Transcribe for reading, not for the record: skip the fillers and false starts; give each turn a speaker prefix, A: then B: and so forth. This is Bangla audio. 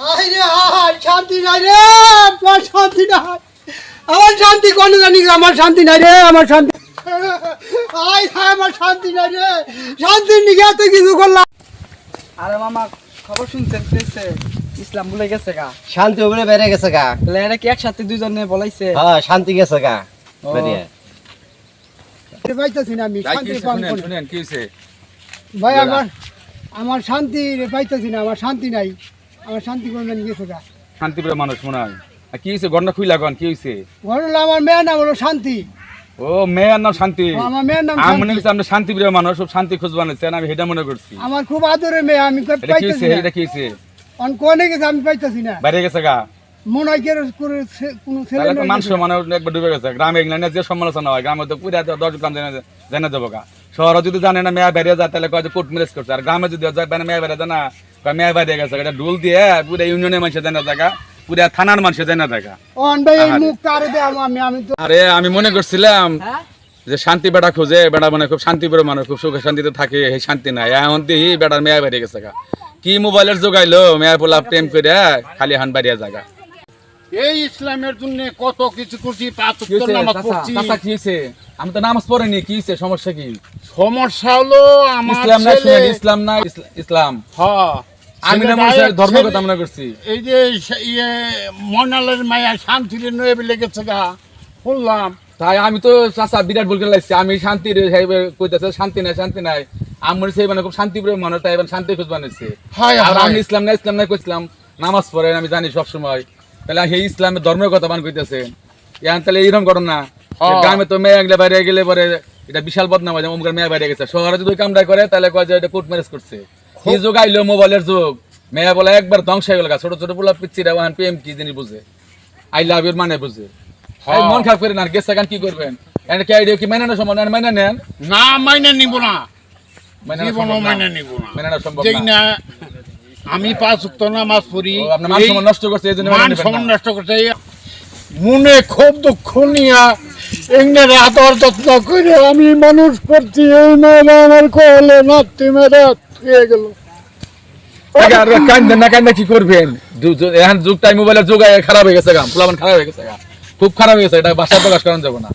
A: হাই রে হাই, শান্তি নাই রে, আমার শান্তি নাই। আমার শান্তি কোন জানি, আমার শান্তি নাই রে, আমার শান্তি। হাই হাই, আমার শান্তি নাই রে, শান্তি নিয়ে এত কিছু করলাম।
B: আরে মামা খবর শুনছেন পেয়েছে ইসলাম ভুলে গেছে গা।
C: শান্তি বলে বেড়ে গেছে গা।
B: তাহলে এরা কি একসাথে দুইজনে বলাইছে?
C: হ্যাঁ শান্তি গেছে গা
B: ও।
C: বেরিয়ে।
A: পাইতেছি না আমি শান্তি পান কোন।
D: শুনেন কি হইছে?
A: ভাই আমার শান্তি রে পাইতেছি না, আমার শান্তি নাই, আমার শান্তি কোন জানি গেছে গা।
D: শান্তিপুরের মানুষ মনে হয়। আর কি হইছে? ঘটনা খুইলা কোন কি হইছে?
A: ঘর হলো আমার মেয়ের নাম হলো শান্তি।
D: ও মেয়ের নাম শান্তি।
A: আমার মেয়ের নাম
D: আমি মনে
A: শান্তি।
D: করছি আপনি শান্তিপ্রিয় মানুষ, সব শান্তি খোঁজ বানাচ্ছেন, আমি সেটা মনে করছি।
A: আমার খুব আদরের মেয়ে, আমি
D: এটা কি
A: পাইতেছি
D: হইছে?
A: না।
D: এটা কি হইছে?
A: অন কোনে গেছে আমি পাইতেছি না।
D: বাইরে গেছে গা।
A: মনে হয় কেউ কোনো ছেলে
D: তাহলে তো
A: নয়
D: মানুষ
A: গেছে।
D: মানে একবার ডুবে গেছে। গ্রামে এগুলো যে সমালোচনা হয়, গ্রামে তো পুরা 10 গ্রাম জেনে যাবো গা। শহরে যদি জানে না মেয়া বেরিয়ে যায় তাহলে কয় কোর্ট ম্যারেজ করছে। আর গ্রামে যদি মেয়া বেরিয়ে যায় না, কয় মেয়া বেরিয়ে গেছে, এটা ঢোল দিয়ে পুরা ইউনিয়নের মানুষের জেনে জায়গা, পুরা থানার মানুষের জেনে জায়গা।
A: অন ভাই এই মুখ কারে দে আমি তো
D: আরে আমি মনে করছিলাম
B: হ্যাঁ
D: যে শান্তি বেড়া খোঁজে, বেড়া মানে খুব শান্তিপুরের মানুষ, খুব সুখে শান্তিতে থাকে, এই শান্তি নাই। এখন দেখি বেড়ার মেয়া বেরিয়ে গেছে গা। কি মোবাইলের যোগাইলো, মেয়া পোলা প্রেম করে খালি হান বাড়িয়া জায়গা।
E: এই ইসলামের জন্য কত কিছু করছি, 5 ওয়াক্ত নামাজ পড়ছি।
D: কি হয়েছে? আমি তো নামাজ পড়িনি, কি হয়েছে? সমস্যা কি?
E: সমস্যা হলো আমার
D: ইসলাম না,
E: ছেলে,
D: ইসলাম না, ইসলাম।
E: হ্যাঁ,
D: আমি না মনে হয় ধর্ম কথা মনে করছি।
E: এই যে মনালের মায়া শান্তির নয়ে লেগেছে গা, শুনলাম।
D: তাই আমি তো চাচা বিরাট ভুল করে লাগছি। আমি শান্তির কইতেছে শান্তি নাই, শান্তি নাই। আমার সেই মানে খুব শান্তিপ্রিয় মানুষ, তাই এবার শান্তি খোঁজ বানাইছে।
E: হায়
D: আর
E: হায়।
D: আমি ইসলাম না কইছিলাম, নামাজ পড়েন আমি জানি সবসময়। তাহলে সেই ইসলামের ধর্মের কথা বান কইতেছে। এখন তাহলে এইরকম করো না।
E: হ্যাঁ।
D: গ্রামে তো মেয়ে গেলে বাইরে গেলে পরে এটা বিশাল বদনাম হয়, অমুকের মেয়ে বাইরে গেছে। শহরে যদি কামড়া করে তাহলে কয় যে এটা কোর্ট ম্যারেজ করছে। কি যুগ আইলো, মোবাইলের যুগ। মেয়ে বলে একবার ধ্বংস হয়ে গেল, ছোট ছোট পোলা পিচ্ছিরা ওখান প্রেম কি জিনিস বুঝে, আই লাভ ইউর মানে বুঝে। এই মন খারাপ করে না, গেছে গান কি করবেন? এন্ড কি আইডিয়া কি মেনে সম্ভব না? মেনে নেন,
E: না মাইনে নিব না,
D: মেনে নেওয়া
E: জীবনও
D: সম্ভব না।
E: মাইনে নিব না।
D: মেনে নেওয়া সম্ভব
E: যেই
D: না।
E: না আমি 5 ওয়াক্ত নামাজ পড়ি,
D: ও, আপনার মান
E: এই
D: সম্মান নষ্ট করছে, এই জন্য মেনে
E: মান
D: নেবেন
E: সম্মান
D: না।
E: নষ্ট করছে। মনে খুব দুঃখ নিয়া এগুলোর আদর যত্ন করে আমি মানুষ করছি। এই মেয়েরা আমার কোলে নাতি মেয়েরা হয়ে গেল।
D: আর কান্দে না কান্দে কি করবেন? এখন যুগটাই মোবাইলের যুগ খারাপ হয়ে গেছে, গাম পোলাপান খারাপ হয়ে গেছে, খুব খারাপ হয়ে গেছে। এটা বাসায় প্রকাশ করা যাবে না।